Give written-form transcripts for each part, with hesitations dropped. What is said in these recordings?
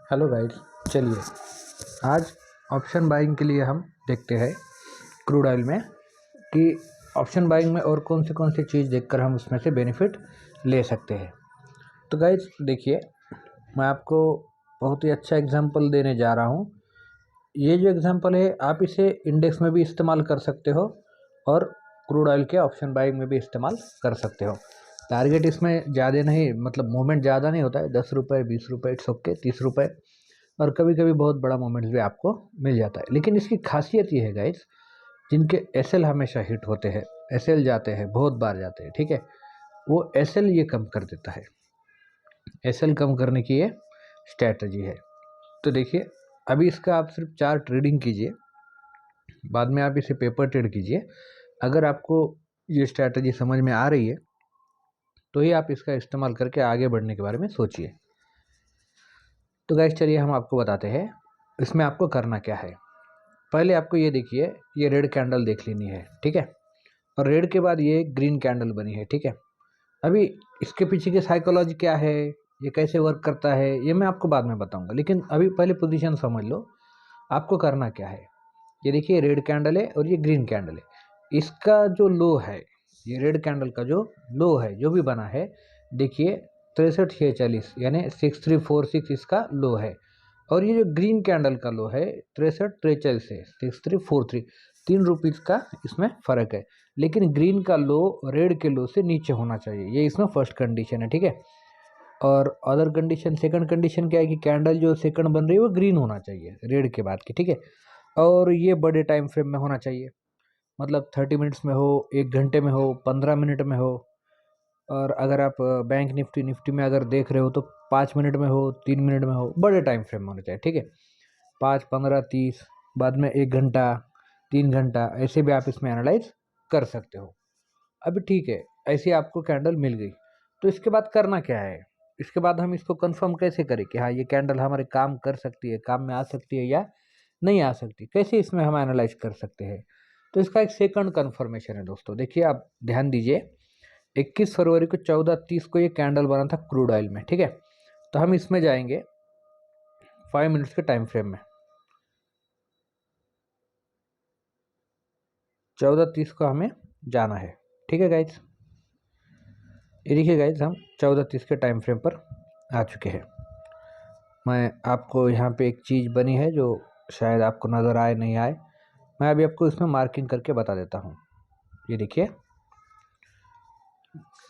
Hello guys, चलिए आज option buying के लिए हम देखते हैं क्रूड ऑयल में कि ऑप्शन बाइंग में और कौन सी चीज़ देखकर हम उसमें से बेनिफिट ले सकते हैं। तो गाइस देखिए, मैं आपको बहुत ही अच्छा एग्जांपल देने जा रहा हूँ। ये जो एग्जांपल है आप इसे इंडेक्स में भी इस्तेमाल कर सकते हो और क्रूड ऑयल के ऑप्शन बाइंग में भी इस्तेमाल कर सकते हो। टारगेट इसमें ज़्यादा नहीं, मतलब मूवमेंट ज़्यादा नहीं होता है, 10 रुपये 20 रुपये इट्स ओके, 30 रुपये, और कभी कभी बहुत बड़ा मोमेंट्स भी आपको मिल जाता है। लेकिन इसकी खासियत ये है गाइस, जिनके एसएल हमेशा हिट होते हैं, एसएल जाते हैं, बहुत बार जाते हैं, ठीक है, वो एसएल ये कम कर देता है। एसएल कम करने की ये स्ट्रैटेजी है। तो देखिए, अभी इसका आप सिर्फ 4 ट्रेडिंग कीजिए, बाद में आप इसे पेपर ट्रेड कीजिए। अगर आपको ये स्ट्रैटेजी समझ में आ रही है तो ही आप इसका इस्तेमाल करके आगे बढ़ने के बारे में सोचिए। तो गाइस चलिए हम आपको बताते हैं इसमें आपको करना क्या है। पहले आपको ये देखिए, ये रेड कैंडल देख लेनी है, ठीक है, और रेड के बाद ये ग्रीन कैंडल बनी है, ठीक है। अभी इसके पीछे की साइकोलॉजी क्या है, ये कैसे वर्क करता है, ये मैं आपको बाद में बताऊंगा, लेकिन अभी पहले पोजीशन समझ लो आपको करना क्या है। ये देखिए, रेड कैंडल है और ये ग्रीन कैंडल है। इसका जो लो है, ये रेड कैंडल का जो लो है जो भी बना है, देखिए 6346 यानी 6346 इसका लो है। और ये जो ग्रीन कैंडल का लो है 6343 है, 6343, 3 रुपीज़ का इसमें फ़र्क है। लेकिन ग्रीन का लो रेड के लो से नीचे होना चाहिए, ये इसमें फर्स्ट कंडीशन है, ठीक है। और अदर कंडीशन, सेकंड कंडीशन क्या है कि कैंडल जो सेकंड बन रही है वो ग्रीन होना चाहिए रेड के बाद की, ठीक है। और ये बड़े टाइम फ्रेम में होना चाहिए, मतलब 30 मिनट्स में हो, 1 घंटे में हो, 15 मिनट में हो। और अगर आप बैंक निफ्टी में अगर देख रहे हो तो 5 मिनट में हो, 3 मिनट में हो, बड़े टाइम फ्रेम में होने चाहिए, ठीक है। 5, 15, 30, बाद में 1 घंटा, 3 घंटा, ऐसे भी आप इसमें एनालाइज कर सकते हो। अभी ठीक है, ऐसी आपको कैंडल मिल गई, तो इसके बाद करना क्या है। इसके बाद हम इसको कंफर्म कैसे करें कि हाँ ये कैंडल हमारे काम कर सकती है, काम में आ सकती है या नहीं आ सकती, कैसे इसमें हम एनालाइज कर सकते हैं। तो इसका एक सेकंड कंफर्मेशन है दोस्तों। देखिए आप ध्यान दीजिए, 21 फरवरी को 14:30 को ये कैंडल बना था क्रूड ऑयल में, ठीक है। तो हम इसमें जाएंगे 5 मिनट्स के टाइम फ्रेम में। 14:30 को हमें जाना है, ठीक है गाइज। ये देखिए गाइज, हम 14:30 के टाइम फ्रेम पर आ चुके हैं। मैं आपको यहाँ पे एक चीज़ बनी है जो शायद आपको नज़र आए नहीं आए, मैं अभी आपको इसमें मार्किंग करके बता देता हूँ। ये देखिए,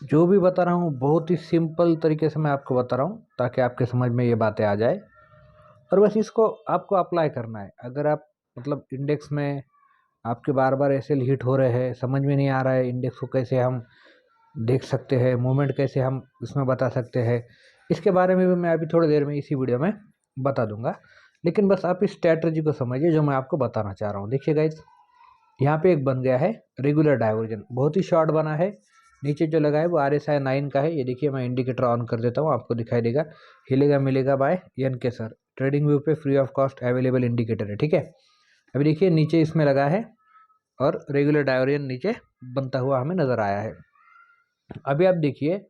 जो भी बता रहा हूँ बहुत ही सिंपल तरीके से मैं आपको बता रहा हूँ ताकि आपके समझ में ये बातें आ जाए, और बस इसको आपको अप्लाई करना है। अगर आप मतलब इंडेक्स में आपके बार बार ऐसे हिट हो रहे हैं, समझ में नहीं आ रहा है इंडेक्स को कैसे हम देख सकते हैं, मूवमेंट कैसे हम इसमें बता सकते हैं, इसके बारे में भी मैं अभी थोड़ी देर में इसी वीडियो में बता दूंगा। लेकिन बस आप इस स्ट्रैटेजी को समझिए जो मैं आपको बताना चाह रहा हूँ। देखिए गाइज, यहाँ पे एक बन गया है रेगुलर डाइवर्जन, बहुत ही शॉर्ट बना है। नीचे जो लगा है वो RSI 9 का है। ये देखिए, मैं इंडिकेटर ऑन कर देता हूँ, आपको दिखाई देगा, हिलेगा मिलेगा बाय एन के सर, ट्रेडिंग व्यू पे free of cost available indicator है, ठीक है। अभी देखिए नीचे इसमें लगा है और रेगुलर डाइवर्जन नीचे बनता हुआ हमें नजर आया है। अभी आप देखिए,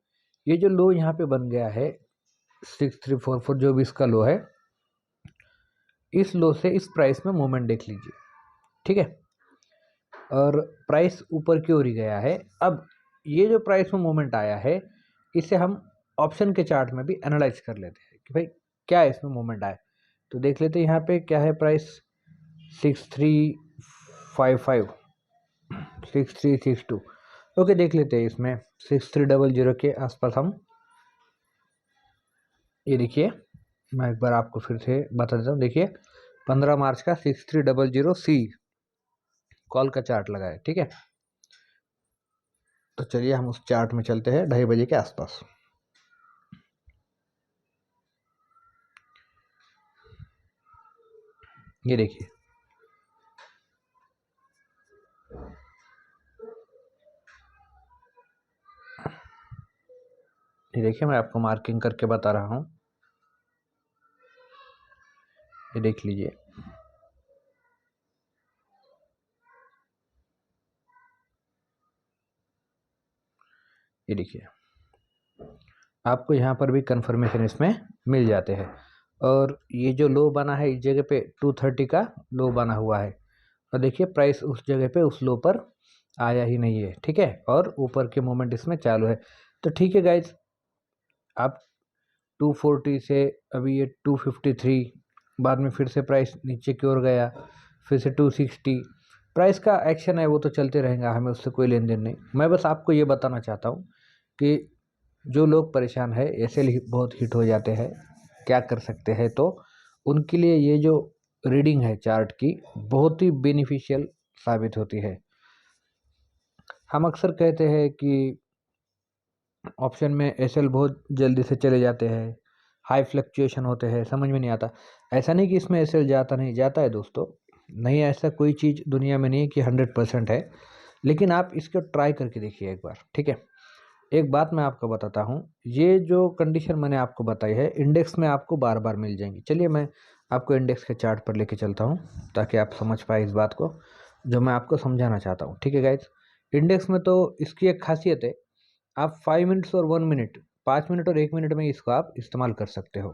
ये जो लो यहाँ पे बन गया है 6344, जो भी इसका लो है, इस लो से इस प्राइस में मूवमेंट देख लीजिए, ठीक है। और प्राइस ऊपर की ओर ही गया है। अब ये जो प्राइस में मूवमेंट आया है, इसे हम ऑप्शन के चार्ट में भी एनालाइज कर लेते हैं कि भाई क्या इसमें मूवमेंट आया। तो देख लेते हैं यहाँ पे क्या है प्राइस, 6355, 6362, ओके। देख लेते हैं इसमें 6300 के आसपास हम, ये देखिए, मैं एक बार आपको फिर से बता देता हूँ। देखिए 15 मार्च का 6300 कॉल का चार्ट लगा है, ठीक है। तो चलिए हम उस चार्ट में चलते हैं 2:30 बजे के आसपास। ये देखिए, ये देखिए, मैं आपको मार्किंग करके बता रहा हूँ, ये देख लीजिए। ये देखिए, आपको यहाँ पर भी कंफर्मेशन इसमें मिल जाते हैं। और ये जो लो बना है इस जगह पे 230 का लो बना हुआ है, और देखिए प्राइस उस जगह पे उस लो पर आया ही नहीं है, ठीक है, और ऊपर के मोमेंट इसमें चालू है। तो ठीक है गाइज, आप 240 से अभी ये 253, बाद में फिर से प्राइस नीचे की ओर गया, फिर से 260, प्राइस का एक्शन है वो तो चलते रहेगा, हमें उससे कोई लेन देन नहीं। मैं बस आपको ये बताना चाहता हूँ कि जो लोग परेशान है, ऐसे बहुत हिट हो जाते हैं, क्या कर सकते हैं, तो उनके लिए ये जो रीडिंग है चार्ट की बहुत ही बेनिफिशियल साबित होती है। हम अक्सर कहते हैं कि ऑप्शन में एसएल बहुत जल्दी से चले जाते हैं, हाई फ्लक्चुएशन होते हैं, समझ में नहीं आता। ऐसा नहीं कि इसमें एसएल जाता नहीं, जाता है दोस्तों, नहीं ऐसा कोई चीज़ दुनिया में नहीं है कि 100% है, लेकिन आप इसको ट्राई करके देखिए एक बार, ठीक है। एक बात मैं आपको बताता हूँ, ये जो कंडीशन मैंने आपको बताई है इंडेक्स में आपको बार बार मिल जाएंगी। चलिए मैं आपको इंडेक्स के चार्ट पर लेके चलता हूँ ताकि आप समझ पाए इस बात को जो मैं आपको समझाना चाहता हूँ, ठीक है गाइज। इंडेक्स में तो इसकी एक खासियत है, आप 5 मिनट्स और 1 मिनट, 5 मिनट और 1 मिनट में इसको आप इस्तेमाल कर सकते हो,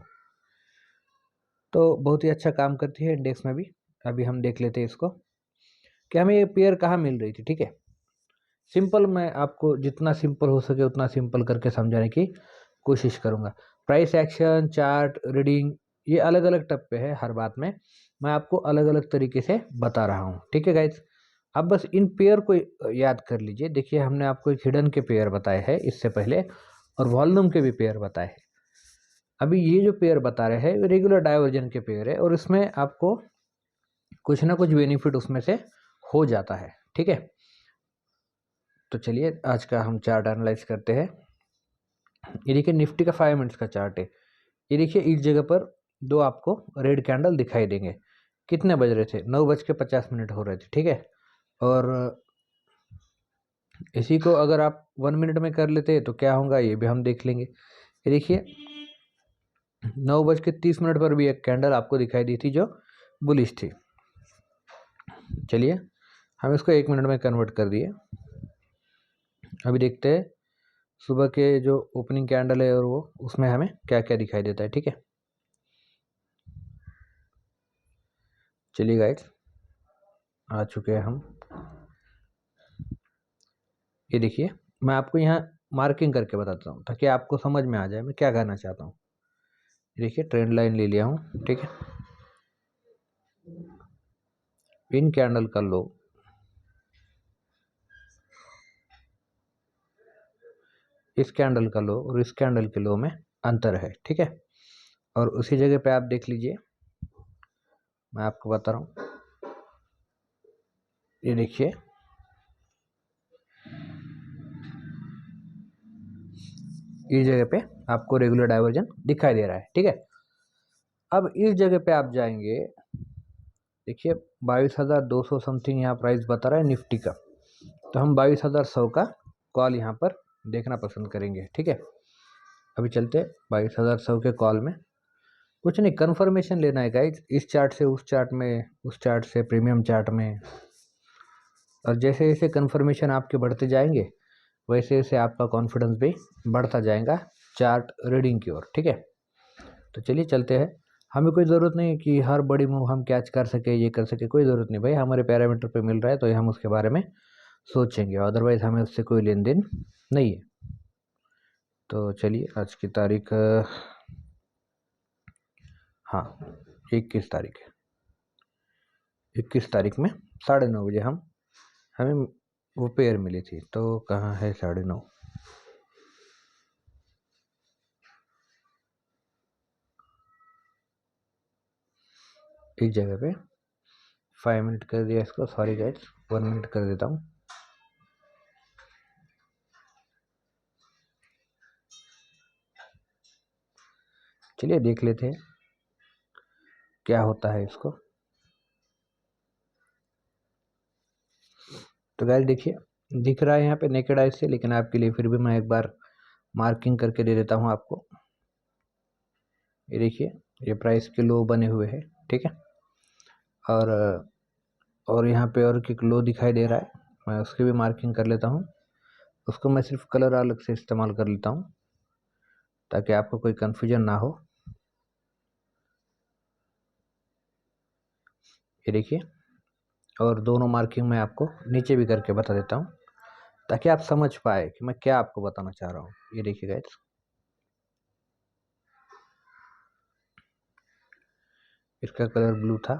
तो बहुत ही अच्छा काम करती है इंडेक्स में भी। अभी हम देख लेते हैं इसको कि हमें ये पेयर कहाँ मिल रही थी, ठीक है। सिंपल, मैं आपको जितना सिंपल हो सके उतना सिंपल करके समझाने की कोशिश करूँगा। प्राइस एक्शन, चार्ट, रीडिंग, ये अलग अलग टप पे है, हर बात में मैं आपको अलग अलग तरीके से बता रहा हूँ, ठीक है गाइज। अब बस इन पेयर को याद कर लीजिए। देखिए हमने आपको एक हिडन के पेयर बताए हैं इससे पहले, और वॉल्यूम के भी पेयर बताए हैं। अभी ये जो पेयर बता रहे हैं रेगुलर डाइवर्जन के पेयर है, और इसमें आपको कुछ ना कुछ बेनिफिट उसमें से हो जाता है, ठीक है। तो चलिए आज का हम चार्ट एनालाइज करते हैं। ये देखिए निफ्टी का 5 मिनट्स का चार्ट है। ये देखिए इस जगह पर दो आपको रेड कैंडल दिखाई देंगे। कितने बज रहे थे? 9:50 हो रहे थे, ठीक है। और इसी को अगर आप 1 मिनट में कर लेते तो क्या होगा ये भी हम देख लेंगे। ये देखिए 9:30 पर भी एक कैंडल आपको दिखाई दी थी जो बुलिश थी। चलिए हम इसको 1 मिनट में कन्वर्ट कर दिए। अभी देखते हैं सुबह के जो ओपनिंग कैंडल है और वो उसमें हमें क्या क्या दिखाई देता है, ठीक है। चलिए गाइस आ चुके हैं हम। ये देखिए मैं आपको यहाँ मार्किंग करके बताता हूँ ताकि आपको समझ में आ जाए मैं क्या कहना चाहता हूँ। देखिए ट्रेंड लाइन ले लिया हूँ, ठीक है। इन कैंडल का लो, इस कैंडल का लो और इस कैंडल के लो में अंतर है, ठीक है। और उसी जगह पे आप देख लीजिए, मैं आपको बता रहा हूँ। ये देखिए इस जगह पे आपको रेगुलर डाइवर्जन दिखाई दे रहा है, ठीक है। अब इस जगह पे आप जाएंगे, देखिए 22,200 समथिंग यहाँ प्राइस बता रहा है निफ्टी का, तो हम 22,100 का कॉल यहाँ पर देखना पसंद करेंगे, ठीक है। अभी चलते 22,100 के कॉल में। कुछ नहीं, कंफर्मेशन लेना है गाइज, इस चार्ट से उस चार्ट में, उस चार्ट से प्रीमियम चार्ट में, और जैसे जैसे कंफर्मेशन आपके बढ़ते जाएंगे वैसे वैसे आपका कॉन्फिडेंस भी बढ़ता जाएगा चार्ट रीडिंग की ओर, ठीक है। तो चलिए चलते हैं। हमें कोई ज़रूरत नहीं कि हर बड़ी मूव हम कैच कर सके, ये कर सके, कोई ज़रूरत नहीं भाई। हमारे पैरामीटर पे मिल रहा है तो ये हम उसके बारे में सोचेंगे, अदरवाइज़ हमें उससे कोई लेन देन नहीं है। तो चलिए आज की तारीख, हाँ 21 तारीख है। 21 तारीख में 9:30 बजे हमें वो पेयर मिली थी, तो कहाँ है 9:30? इस जगह पे 5 मिनट कर दिया इसको, सॉरी गाइस 1 मिनट कर देता हूँ। चलिए देख लेते हैं क्या होता है इसको। तो गाइस देखिए दिख रहा है यहाँ पे नेकेड आई से, लेकिन आपके लिए फिर भी मैं एक बार मार्किंग करके दे देता हूँ आपको। ये देखिए ये प्राइस के लो बने हुए हैं, ठीक है। और यहाँ पे और एक लो दिखाई दे रहा है, मैं उसकी भी मार्किंग कर लेता हूँ। उसको मैं सिर्फ कलर अलग से इस्तेमाल कर लेता हूँ ताकि आपको कोई कन्फ्यूजन ना हो। ये देखिए, और दोनों मार्किंग मैं आपको नीचे भी करके बता देता हूँ ताकि आप समझ पाए कि मैं क्या आपको बताना चाह रहा हूँ। ये देखिए गाइस, इसका कलर ब्लू था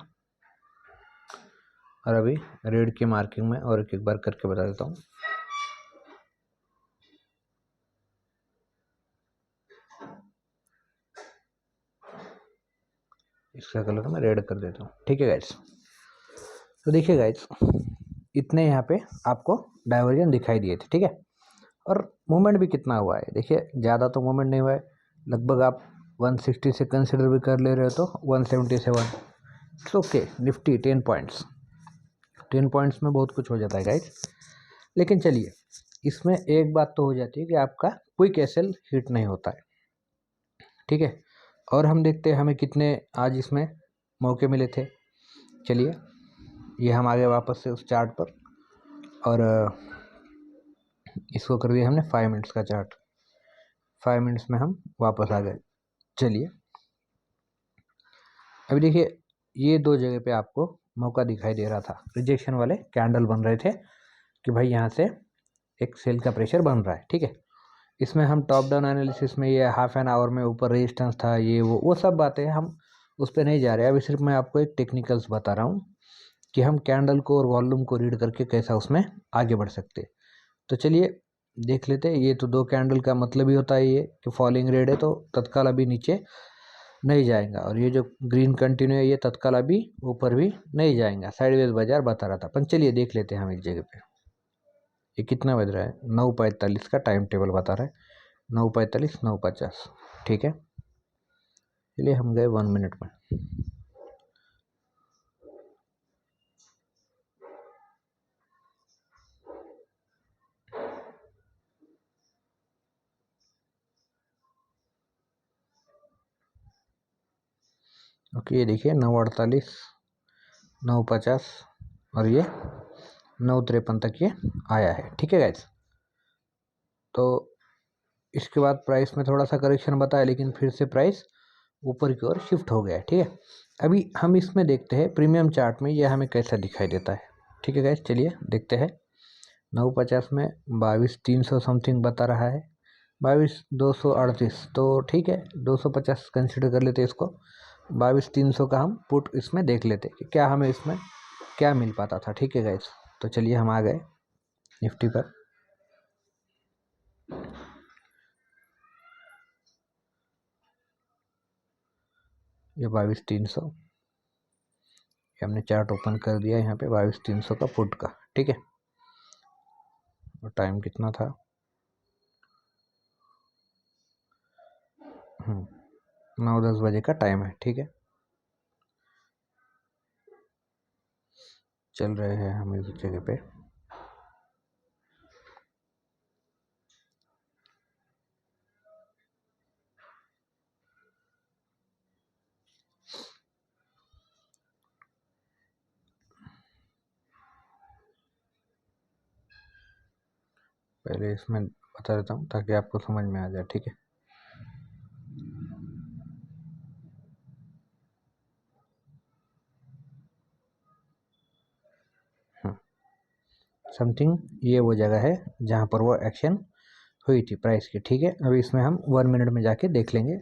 और अभी रेड की मार्किंग में और एक बार करके बता देता हूँ। इसका कलर मैं रेड कर देता हूँ, ठीक है गाइस। तो देखिए गाइस, इतने यहाँ पे आपको डाइवर्जन दिखाई दिए थे, ठीक है। और मूवमेंट भी कितना हुआ है देखिए, ज़्यादा तो मूवमेंट नहीं हुआ है, लगभग आप 160 से कंसिडर भी कर ले रहे हो तो 177। इट्स ओके, निफ्टी 10 पॉइंट्स में बहुत कुछ हो जाता है गाइस। लेकिन चलिए, इसमें एक बात तो हो जाती है कि आपका क्विक एसएल हिट नहीं होता है, ठीक है। और हम देखते हैं हमें कितने आज इसमें मौके मिले थे। चलिए, ये हम आगे वापस से उस चार्ट पर, और इसको कर दिया हमने 5 मिनट्स का चार्ट। 5 मिनट्स में हम वापस आ गए। चलिए, अभी देखिए, ये दो जगह पे आपको मौका दिखाई दे रहा था, रिजेक्शन वाले कैंडल बन रहे थे कि भाई यहाँ से एक सेल का प्रेशर बन रहा है, ठीक है। इसमें हम टॉप डाउन एनालिसिस में ये हाफ एन आवर में ऊपर रेजिस्टेंस था, ये वो सब बातें हम उस पर नहीं जा रहे। अभी सिर्फ मैं आपको एक टेक्निकल्स बता रहा हूँ कि हम कैंडल को और वॉल्यूम को रीड करके कैसा उसमें आगे बढ़ सकते। तो चलिए देख लेते हैं। ये तो दो कैंडल का मतलब ही होता है ये कि फॉलिंग रेड है तो तत्काल अभी नीचे नहीं जाएगा, और ये जो ग्रीन कंटिन्यू है ये तत्काल अभी ऊपर भी नहीं जाएगा, साइडवेज बाजार बता रहा था। पर चलिए देख लेते हैं हम एक जगह पे। ये कितना बज रहा है, 9:45 का टाइम टेबल बता रहा है, 9:45, 9:50, ठीक है। चलिए हम गए 1 मिनट में। ओके, ये देखिए 9:48, 9:50 और ये 9:53 तक ये आया है, ठीक है गाइज। तो इसके बाद प्राइस में थोड़ा सा करेक्शन बताया, लेकिन फिर से प्राइस ऊपर की ओर शिफ्ट हो गया है, ठीक है। अभी हम इसमें देखते हैं प्रीमियम चार्ट में ये हमें कैसा दिखाई देता है, ठीक है गाइज। चलिए देखते हैं। 9:50 में 22,300 समथिंग बता रहा है, 22,238, तो ठीक है, 250 कंसिडर कर लेते हैं इसको। 22,300 का हम पुट इसमें देख लेते कि क्या हमें इसमें क्या मिल पाता था, ठीक है गाइज। तो चलिए हम आ गए निफ्टी पर। ये 22,300, हमने चार्ट ओपन कर दिया यहाँ पे 22,300 का पुट का, ठीक है। और टाइम कितना था, 9-10 बजे का टाइम है, ठीक है। चल रहे हैं हम इस जगह पे। पहले इसमें बता देता हूँ ताकि आपको समझ में आ जाए, ठीक है। समथिंग ये वो जगह है जहाँ पर वो एक्शन हुई थी प्राइस की, ठीक है। अभी इसमें हम 1 मिनट में जाके देख लेंगे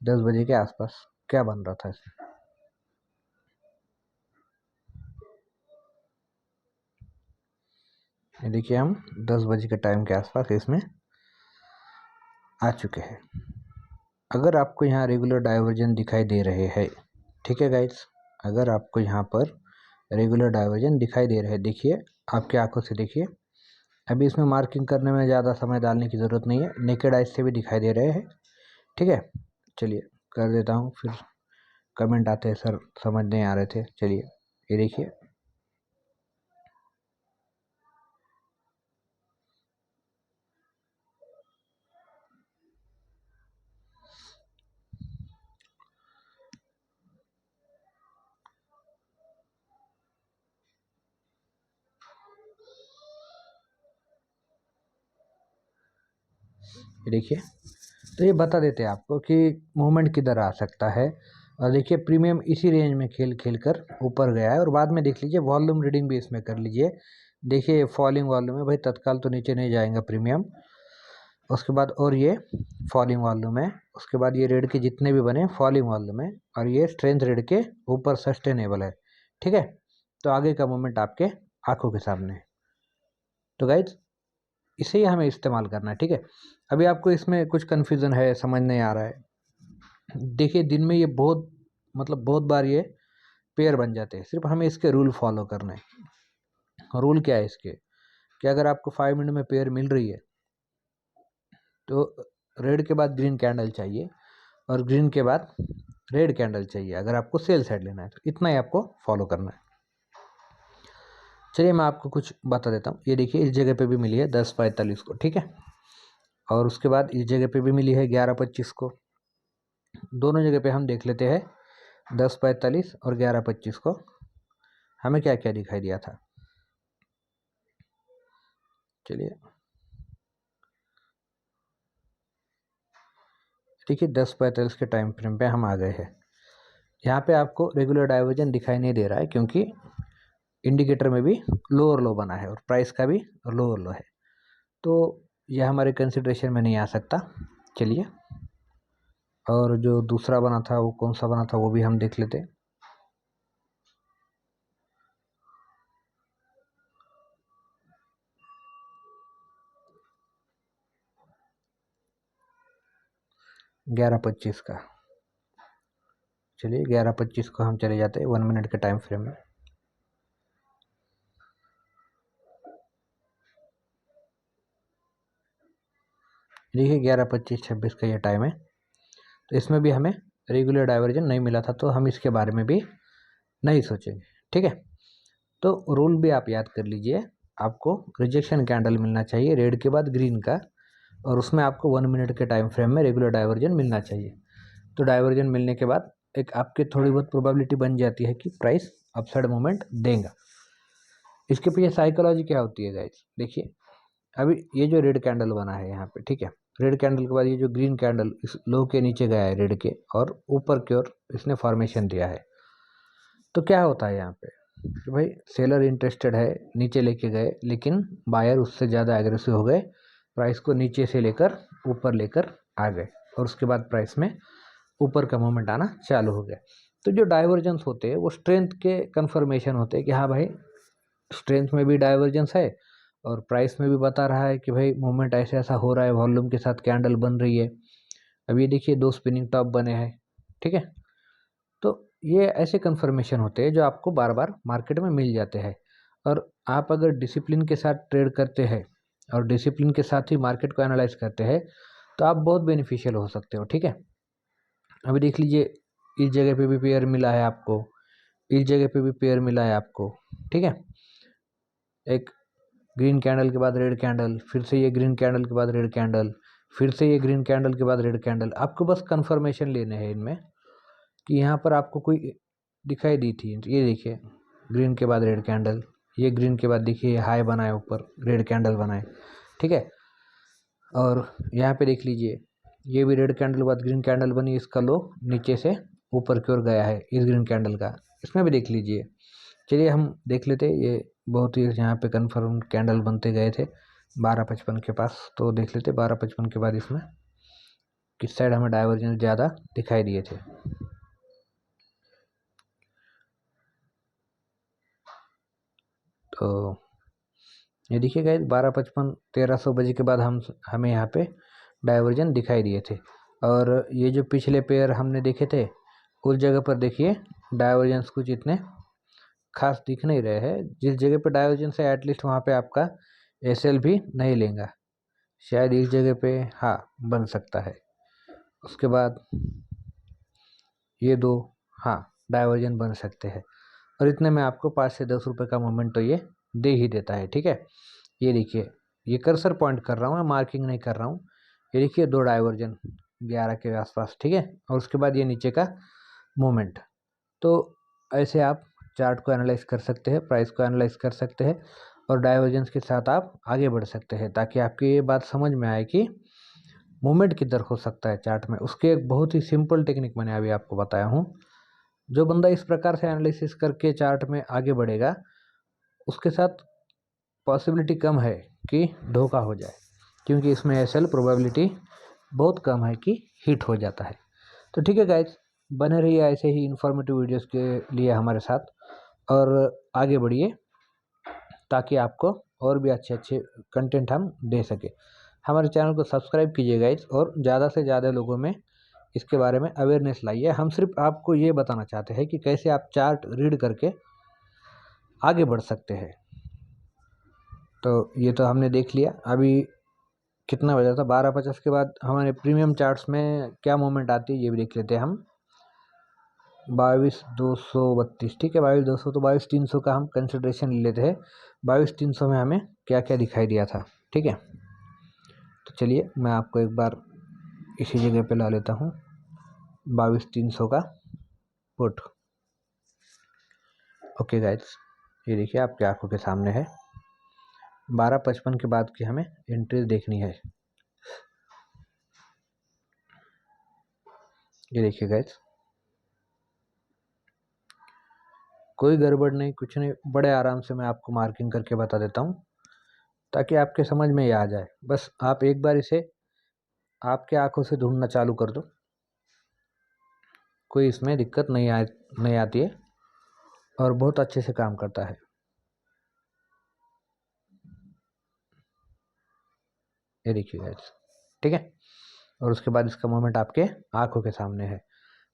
10 बजे के आसपास क्या बन रहा था इसमें। ये देखिए, हम 10 बजे के टाइम के आसपास इसमें आ चुके हैं। अगर आपको यहाँ रेगुलर डाइवर्जन दिखाई दे रहे हैं, ठीक है गाइस, अगर आपको यहाँ पर रेगुलर डाइवर्जन दिखाई दे रहे हैं, देखिए आपकी आंखों से देखिए। अभी इसमें मार्किंग करने में ज़्यादा समय डालने की ज़रूरत नहीं है, नेकेड आइज से भी दिखाई दे रहे हैं, ठीक है। चलिए कर देता हूँ, फिर कमेंट आते हैं सर समझ नहीं आ रहे थे। चलिए ये देखिए, ये देखिए। तो ये बता देते हैं आपको कि मूवमेंट किधर आ सकता है और देखिए प्रीमियम इसी रेंज में खेल खेल कर ऊपर गया है। और बाद में देख लीजिए वॉल्यूम रीडिंग भी इसमें कर लीजिए। देखिए फॉलिंग वॉल्यूम है भाई, तत्काल तो नीचे नहीं जाएगा प्रीमियम। उसके बाद और ये फॉलिंग वॉल्यूम है। उसके बाद ये रेड के जितने भी बने फॉलिंग वॉल्यूम है। और ये स्ट्रेंथ रेड के ऊपर सस्टेनेबल है। ठीक है, तो आगे का मूवमेंट आपके आंखों के सामने है। तो गाइज इसे ही हमें इस्तेमाल करना है। ठीक है, अभी आपको इसमें कुछ कन्फ्यूज़न है, समझ नहीं आ रहा है। देखिए दिन में ये बहुत बार ये पेयर बन जाते हैं। सिर्फ हमें इसके रूल फॉलो करने हैं। रूल क्या है इसके, कि अगर आपको 5 मिनट में पेयर मिल रही है तो रेड के बाद ग्रीन कैंडल चाहिए और ग्रीन के बाद रेड कैंडल चाहिए अगर आपको सेल साइड लेना है। तो इतना ही आपको फॉलो करना है। चलिए मैं आपको कुछ बता देता हूँ। ये देखिए इस जगह पे भी मिली है 10:45 को। ठीक है, और उसके बाद इस जगह पे भी मिली है 11:25 को। दोनों जगह पे हम देख लेते हैं 10:45 और 11:25 को हमें क्या क्या दिखाई दिया था। चलिए देखिए 10:45 के टाइम फ्रेम पे हम आ गए हैं। यहाँ पे आपको रेगुलर डाइवर्जन दिखाई नहीं दे रहा है क्योंकि इंडिकेटर में भी लोअर लो बना है और प्राइस का भी लोअर लो है, तो यह हमारे कंसिडरेशन में नहीं आ सकता। चलिए, और जो दूसरा बना था वो कौन सा बना था वो भी हम देख लेते हैं। ग्यारह पच्चीस का। चलिए 11:25 को हम चले जाते हैं 1 मिनट के टाइम फ्रेम में। देखिए 11:25-26 का ये टाइम है। तो इसमें भी हमें रेगुलर डाइवर्जन नहीं मिला था, तो हम इसके बारे में भी नहीं सोचेंगे। ठीक है, तो रूल भी आप याद कर लीजिए। आपको रिजेक्शन कैंडल मिलना चाहिए रेड के बाद ग्रीन का, और उसमें आपको 1 मिनट के टाइम फ्रेम में रेगुलर डाइवर्जन मिलना चाहिए। तो डाइवर्जन मिलने के बाद एक आपके थोड़ी बहुत प्रोबेबिलिटी बन जाती है कि प्राइस अपसाइड मूवमेंट देगा। इसके पीछे साइकोलॉजी क्या होती है गाइस, देखिए अभी ये जो रेड कैंडल बना है यहाँ पे, ठीक है, रेड कैंडल के बाद ये जो ग्रीन कैंडल इस लो के नीचे गया है रेड के, और ऊपर की ओर इसने फॉर्मेशन दिया है। तो क्या होता है यहाँ पे कि भाई सेलर इंटरेस्टेड है, नीचे लेके गए, लेकिन बायर उससे ज़्यादा एग्रेसिव हो गए, प्राइस को नीचे से लेकर ऊपर लेकर आ गए, और उसके बाद प्राइस में ऊपर का मूवमेंट आना चालू हो गया। तो जो डाइवर्जेंस होते हैं वो स्ट्रेंथ के कन्फर्मेशन होते हैं कि हाँ भाई स्ट्रेंथ में भी डाइवर्जेंस है और प्राइस में भी बता रहा है कि भाई मूवमेंट ऐसे ऐसा हो रहा है, वॉल्यूम के साथ कैंडल बन रही है। अब ये देखिए 2 स्पिनिंग टॉप बने हैं। ठीक है, तो ये ऐसे कन्फर्मेशन होते हैं जो आपको बार बार मार्केट में मिल जाते हैं। और आप अगर डिसिप्लिन के साथ ट्रेड करते हैं और डिसिप्लिन के साथ ही मार्केट को एनालाइज करते हैं तो आप बहुत बेनिफिशियल हो सकते हो। ठीक है, अभी देख लीजिए इस जगह पे भी पेयर मिला है आपको, इस जगह पे भी पेयर मिला है आपको। ठीक है, एक ग्रीन कैंडल के बाद रेड कैंडल, फिर से ये ग्रीन कैंडल के बाद रेड कैंडल, फिर से ये ग्रीन कैंडल के बाद रेड कैंडल। आपको बस कंफर्मेशन लेने हैं इनमें कि यहाँ पर आपको कोई दिखाई दी थी। ये देखिए ग्रीन के बाद रेड कैंडल, ये ग्रीन के बाद देखिए हाई बनाए ऊपर रेड कैंडल बनाए। ठीक है, और यहाँ पे देख लीजिए ये भी रेड कैंडल के बाद ग्रीन कैंडल बनी, इसका लो नीचे से ऊपर की ओर गया है इस ग्रीन कैंडल का, इसमें भी देख लीजिए। चलिए हम देख लेते हैं, ये बहुत ही यहाँ पे कन्फर्म कैंडल बनते गए थे 12:55 के पास। तो देख लेते 12:55 के बाद इसमें किस साइड हमें डाइवर्जेंस ज़्यादा दिखाई दिए थे। तो ये देखिए गाइस 12:55 1300 बजे के बाद हमें यहाँ पे डाइवर्जन दिखाई दिए थे। और ये जो पिछले पेयर हमने देखे थे उस जगह पर देखिए डाइवर्जेंस कुछ इतने खास दिख नहीं रहे हैं। जिस जगह पे डाइवर्जेंस है एटलीस्ट वहाँ पे आपका एसएल भी नहीं लेगा, शायद इस जगह पे हाँ बन सकता है। उसके बाद ये दो हाँ डाइवर्जन बन सकते हैं, और इतने में आपको 5 से 10 रुपये का मूवमेंट तो ये दे ही देता है। ठीक है, ये देखिए ये कर्सर पॉइंट कर रहा हूँ, मैं मार्किंग नहीं कर रहा हूँ। ये देखिए 2 डाइवर्जन 11 के आसपास। ठीक है, और उसके बाद ये नीचे का मूवमेंट। तो ऐसे आप चार्ट को एनालाइज कर सकते हैं, प्राइस को एनालाइज कर सकते हैं, और डाइवर्जेंस के साथ आप आगे बढ़ सकते हैं, ताकि आपकी ये बात समझ में आए कि मूवमेंट किधर हो सकता है चार्ट में। उसके एक बहुत ही सिंपल टेक्निक मैंने अभी आपको बताया हूँ। जो बंदा इस प्रकार से एनालिसिस करके चार्ट में आगे बढ़ेगा उसके साथ पॉसिबिलिटी कम है कि धोखा हो जाए, क्योंकि इसमें एसएल प्रोबेबिलिटी बहुत कम है कि हिट हो जाता है। तो ठीक है गाइज, बने रहिए ऐसे ही इन्फॉर्मेटिव वीडियोस के लिए हमारे साथ और आगे बढ़िए ताकि आपको और भी अच्छे अच्छे कंटेंट हम दे सके। हमारे चैनल को सब्सक्राइब कीजिए गाइज और ज़्यादा से ज़्यादा लोगों में इसके बारे में अवेयरनेस लाइए। हम सिर्फ आपको ये बताना चाहते हैं कि कैसे आप चार्ट रीड करके आगे बढ़ सकते हैं। तो ये तो हमने देख लिया। अभी कितना बजा था, 12:50 के बाद हमारे प्रीमियम चार्ट्स में क्या मूवमेंट आती है ये भी देख लेते हैं हम। 22,232, ठीक है, 22,200 तो 22,300 का हम कंसिडरेशन ले लेते हैं। 22,300 में हमें क्या क्या दिखाई दिया था, ठीक है। तो चलिए मैं आपको एक बार इसी जगह पे ला लेता हूँ 22,300 का पुट। ओके गाइस, ये देखिए आपकी आंखों के सामने है। 12:55 के बाद की हमें एंट्री देखनी है। ये देखिए गाइस, कोई गड़बड़ नहीं, कुछ नहीं, बड़े आराम से मैं आपको मार्किंग करके बता देता हूँ ताकि आपके समझ में ये आ जाए। बस आप एक बार इसे आपके आंखों से ढूंढना चालू कर दो, कोई इसमें दिक्कत नहीं आती है और बहुत अच्छे से काम करता है। ये देखिए गाइस, ठीक है। और उसके बाद इसका मूवमेंट आपके आंखों के सामने है।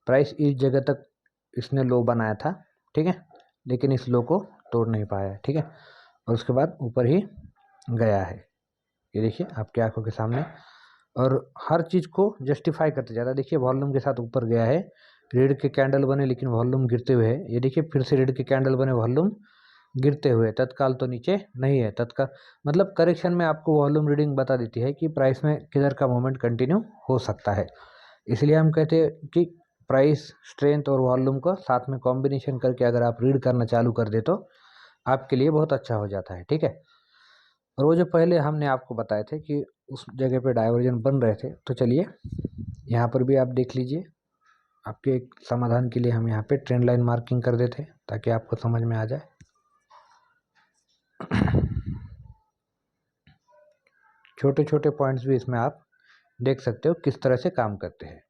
प्राइस इस जगह तक इसने लो बनाया था, ठीक है, लेकिन इस लो को तोड़ नहीं पाया, ठीक है, और उसके बाद ऊपर ही गया है। ये देखिए आपकी आंखों के सामने, और हर चीज़ को जस्टिफाई करते जाता है। देखिए वॉल्यूम के साथ ऊपर गया है, रीड के कैंडल बने लेकिन वॉल्यूम गिरते हुए है। ये देखिए फिर से रीड के कैंडल बने, वॉल्यूम गिरते हुए, तत्काल तो नीचे नहीं है। तत्काल मतलब करेक्शन में आपको वॉल्यूम रीडिंग बता देती है कि प्राइस में किधर का मूवमेंट कंटिन्यू हो सकता है। इसलिए हम कहते हैं कि प्राइस स्ट्रेंथ और वॉल्यूम को साथ में कॉम्बिनेशन करके अगर आप रीड करना चालू कर दे तो आपके लिए बहुत अच्छा हो जाता है, ठीक है। और वो जो पहले हमने आपको बताए थे कि उस जगह पे डाइवर्जन बन रहे थे, तो चलिए यहाँ पर भी आप देख लीजिए। आपके एक समाधान के लिए हम यहाँ पे ट्रेंड लाइन मार्किंग कर देते हैं ताकि आपको समझ में आ जाए। छोटे छोटे पॉइंट्स भी इसमें आप देख सकते हो किस तरह से काम करते हैं।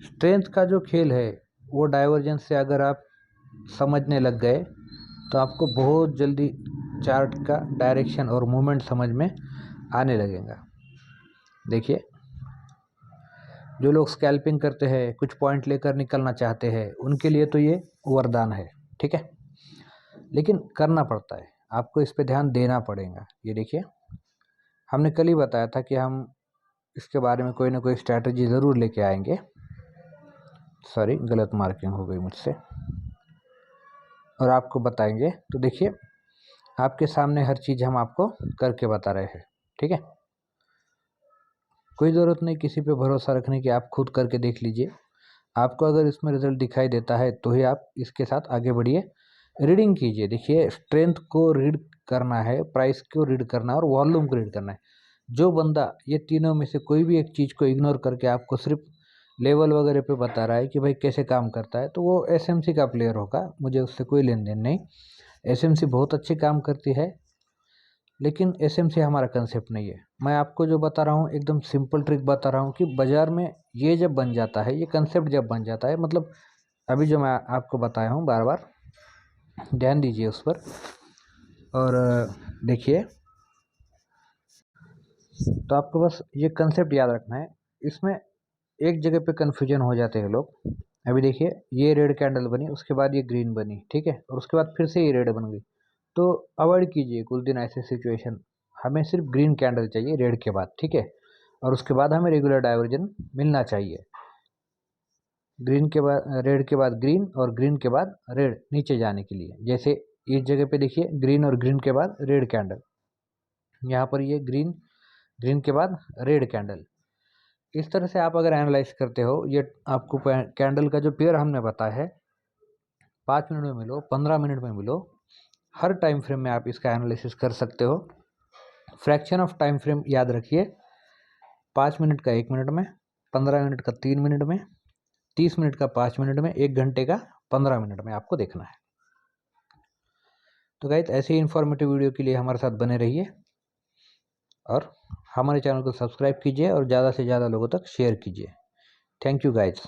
स्ट्रेंथ का जो खेल है वो डाइवर्जेंस से अगर आप समझने लग गए तो आपको बहुत जल्दी चार्ट का डायरेक्शन और मूवमेंट समझ में आने लगेगा। देखिए जो लोग स्कैल्पिंग करते हैं, कुछ पॉइंट लेकर निकलना चाहते हैं, उनके लिए तो ये वरदान है, ठीक है, लेकिन करना पड़ता है, आपको इस पे ध्यान देना पड़ेगा। ये देखिए हमने कल ही बताया था कि हम इसके बारे में कोई ना कोई स्ट्रैटेजी ज़रूर लेके आएंगे। सॉरी, गलत मार्किंग हो गई मुझसे, और आपको बताएंगे। तो देखिए आपके सामने हर चीज़ हम आपको करके बता रहे हैं, ठीक है। कोई ज़रूरत नहीं किसी पे भरोसा रखने की, आप खुद करके देख लीजिए। आपको अगर इसमें रिजल्ट दिखाई देता है तो ही आप इसके साथ आगे बढ़िए, रीडिंग कीजिए। देखिए स्ट्रेंथ को रीड करना है, प्राइस को रीड करना है और वॉल्यूम को रीड करना है। जो बंदा ये तीनों में से कोई भी एक चीज़ को इग्नोर करके आपको सिर्फ लेवल वगैरह पे बता रहा है कि भाई कैसे काम करता है, तो वो एसएमसी का प्लेयर होगा, मुझे उससे कोई लेन देन नहीं। एसएमसी बहुत अच्छी काम करती है लेकिन एसएमसी हमारा कंसेप्ट नहीं है। मैं आपको जो बता रहा हूँ एकदम सिंपल ट्रिक बता रहा हूँ कि बाज़ार में ये जब बन जाता है, ये कंसेप्ट जब बन जाता है, मतलब अभी जो मैं आपको बताया हूँ, बार बार ध्यान दीजिए उस पर और देखिए। तो आपको बस ये कंसेप्ट याद रखना है। इसमें एक जगह पे कन्फ्यूजन हो जाते हैं लोग। अभी देखिए ये रेड कैंडल बनी, उसके बाद ये ग्रीन बनी, ठीक है, और उसके बाद फिर से ये रेड बन गई। तो अवॉइड कीजिए कुछ दिन ऐसे सिचुएशन। हमें सिर्फ ग्रीन कैंडल चाहिए रेड के बाद, ठीक है, और उसके बाद हमें रेगुलर डाइवर्जन मिलना चाहिए। ग्रीन के बाद रेड के बाद ग्रीन और ग्रीन के बाद रेड नीचे जाने के लिए। जैसे इस जगह पे देखिए ग्रीन और ग्रीन के बाद रेड कैंडल, यहाँ पर ये ग्रीन, ग्रीन के बाद रेड कैंडल। इस तरह से आप अगर एनालाइज करते हो, ये आपको कैंडल का जो पेयर हमने बताया है 5 मिनट में मिलो, 15 मिनट में मिलो, हर टाइम फ्रेम में आप इसका एनालिसिस कर सकते हो। फ्रैक्शन ऑफ टाइम फ्रेम याद रखिए, 5 मिनट का 1 मिनट में, 15 मिनट का 3 मिनट में, 30 मिनट का 5 मिनट में, 1 घंटे का 15 मिनट में आपको देखना है। तो गाइस ऐसे ही इन्फॉर्मेटिव वीडियो के लिए हमारे साथ बने रहिए और हमारे चैनल को सब्सक्राइब कीजिए और ज़्यादा से ज़्यादा लोगों तक शेयर कीजिए। Thank you guys.